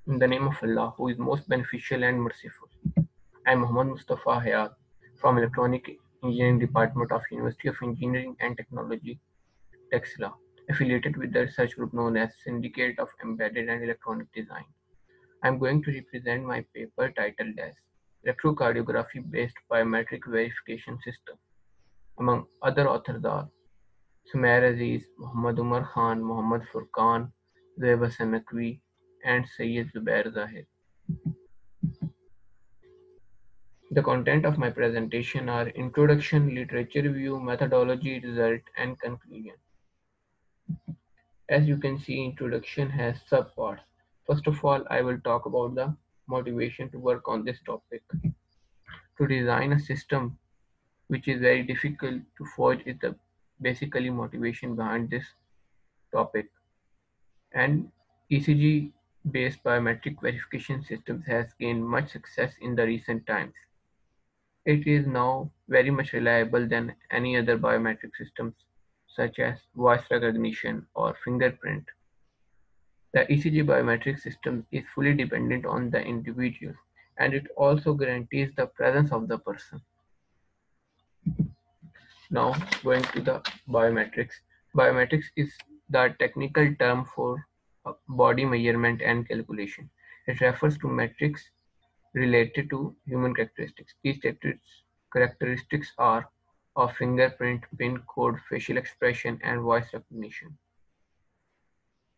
In the name of Allah, who is most beneficial and merciful. I am Muhammad Mustafa Hayat from Electronic Engineering Department of University of Engineering and Technology, Texla, affiliated with the research group known as Syndicate of Embedded and Electronic Design. I am going to represent my paper titled as Electrocardiography-Based Biometric Verification System. Among other authors are Sumair Aziz, Muhammad Umar Khan, Muhammad Furqan, Zoeb Hassan Naqvi, and Syed Zubair Zahid. The content of my presentation are introduction, literature review, methodology, result, and conclusion. As you can see, introduction has subparts. First of all, I will talk about the motivation to work on this topic. To design a system which is very difficult to forge is the basically motivation behind this topic. And ECG based biometric verification systems has gained much success in the recent times. It is now very much reliable than any other biometric systems such as voice recognition or fingerprint. The ECG biometric system is fully dependent on the individual and it also guarantees the presence of the person. Now going to the biometrics. Biometrics is the technical term for body measurement and calculation. It refers to metrics related to human characteristics. These characteristics are of fingerprint, PIN code, facial expression, and voice recognition.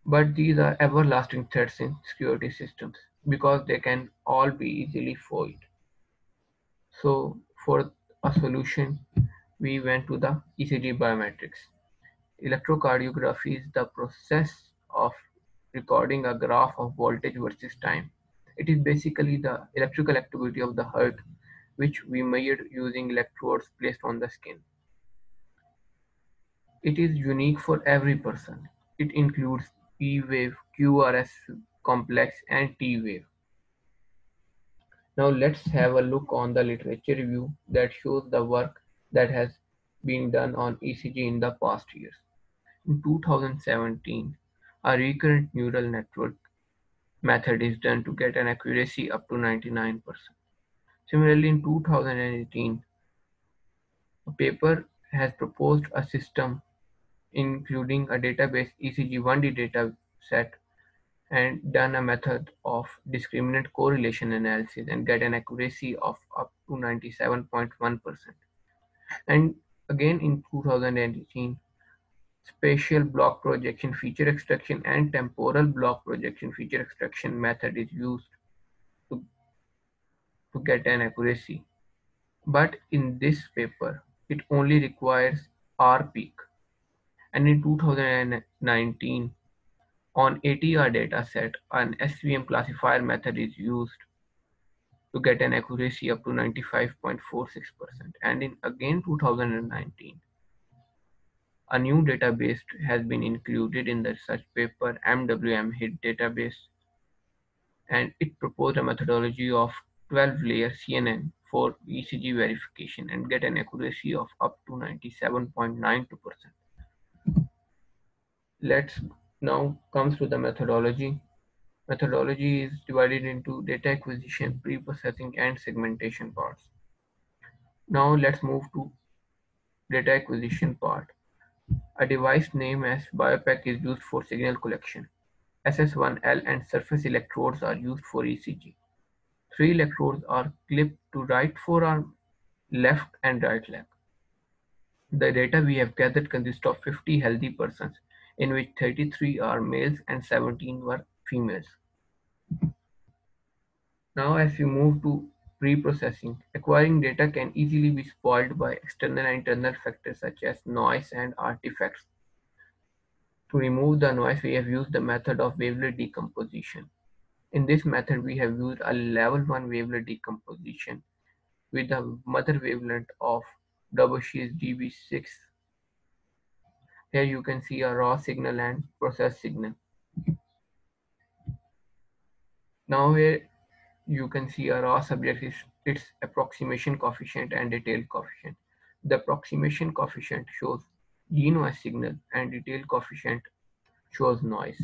But these are everlasting threats in security systems because they can all be easily foiled. So for a solution, we went to the ECG biometrics. Electrocardiography is the process of recording a graph of voltage versus time. It is basically the electrical activity of the heart, which we measured using electrodes placed on the skin. It is unique for every person. It includes P wave, QRS complex, and T wave. Now let's have a look on the literature review that shows the work that has been done on ECG in the past years. In 2017, a recurrent neural network method is done to get an accuracy up to 99%. Similarly, in 2018, a paper has proposed a system including a database ECG1D dataset and done a method of discriminant correlation analysis and get an accuracy of up to 97.1%. And again in 2018, spatial block projection feature extraction and temporal block projection feature extraction method is used to, to get an accuracy. But in this paper, it only requires R-peak. And in 2019, on ATR dataset, an SVM classifier method is used to get an accuracy up to 95.46%. And in again 2019, a new database has been included in the research paper MWM HIT database, and it proposed a methodology of 12-layer CNN for ECG verification and get an accuracy of up to 97.92%. Let's now come to the methodology. Methodology is divided into data acquisition, pre-processing, and segmentation parts. Now let's move to data acquisition part. A device named as BioPack is used for signal collection. SS1L and surface electrodes are used for ECG. Three electrodes are clipped to right forearm, left and right leg. The data we have gathered consists of 50 healthy persons, in which 33 are males and 17 were females. Now as we move to pre-processing, acquiring data can easily be spoiled by external and internal factors such as noise and artifacts. To remove the noise, we have used the method of wavelet decomposition. In this method, we have used a level 1 wavelet decomposition with a mother wavelength of Debussy DB6. Here you can see a raw signal and processed signal. Now here you can see a raw subject is its approximation coefficient and detail coefficient. The approximation coefficient shows denoise signal and detail coefficient shows noise.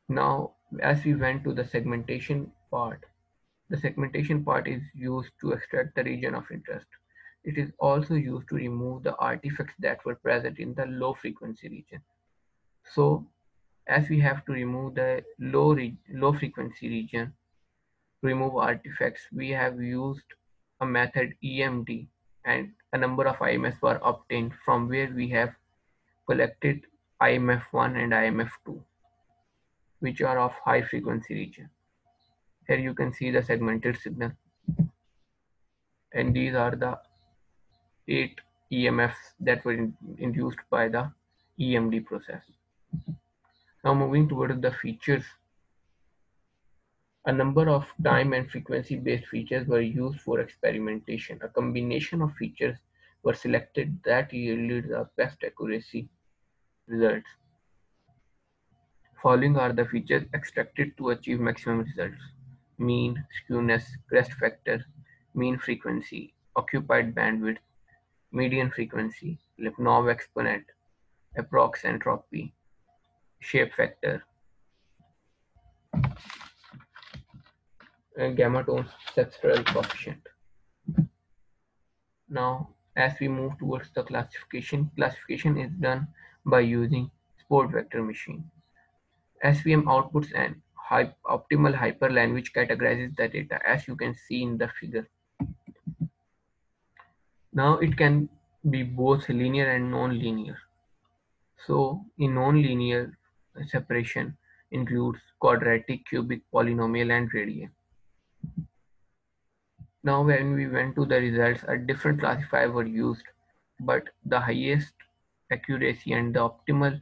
Now, as we went to the segmentation part, the segmentation part is used to extract the region of interest. It is also used to remove the artifacts that were present in the low frequency region. So, as we have to remove the low frequency region, to remove artifacts, we have used a method EMD, and a number of IMFs were obtained from where we have collected IMF1 and IMF2, which are of high frequency region. Here you can see the segmented signal, and these are the 8 EMFs that were induced by the EMD process. Now moving toward the features, a number of time and frequency based features were used for experimentation. A combination of features were selected that yielded the best accuracy results. Following are the features extracted to achieve maximum results: mean, skewness, crest factor, mean frequency, occupied bandwidth, median frequency, Lyapunov exponent, approx entropy, shape factor, and gamma tone cepstral coefficient. Now, as we move towards the classification, classification is done by using support vector machine. SVM outputs an optimal hyperline which categorizes the data, as you can see in the figure. Now it can be both linear and non-linear. So in non-linear separation includes quadratic, cubic, polynomial, and radian. Now when we went to the results, a different classifier were used, but the highest accuracy and the optimal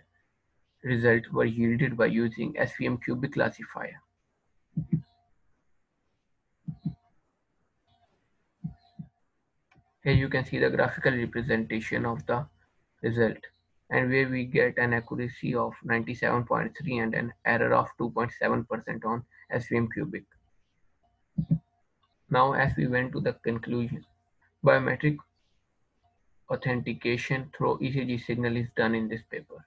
result were yielded by using SVM cubic classifier. Here you can see the graphical representation of the result, and where we get an accuracy of 97.3 and an error of 2.7% on SVM cubic. Now as we went to the conclusion, biometric authentication through ECG signal is done in this paper.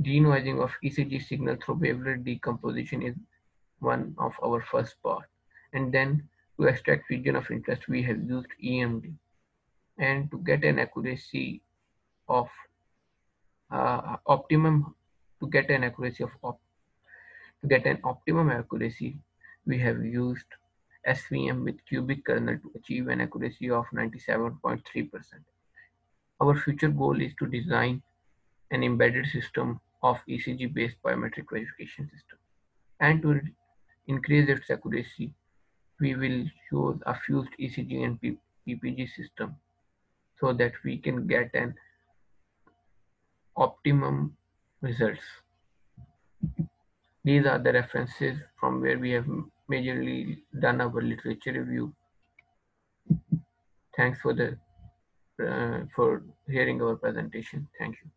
Denoising of ECG signal through wavelet decomposition is one of our first part, and then to extract region of interest we have used EMD, and to get an accuracy of optimum to get an accuracy of to get an optimum accuracy we have used SVM with cubic kernel to achieve an accuracy of 97.3%. Our future goal is to design an embedded system of ECG based biometric verification system, and to increase its accuracy we will use a fused ECG and PPG system so that we can get an optimum results. These are the references from where we have majorly done our literature review. Thanks for hearing our presentation. Thank you.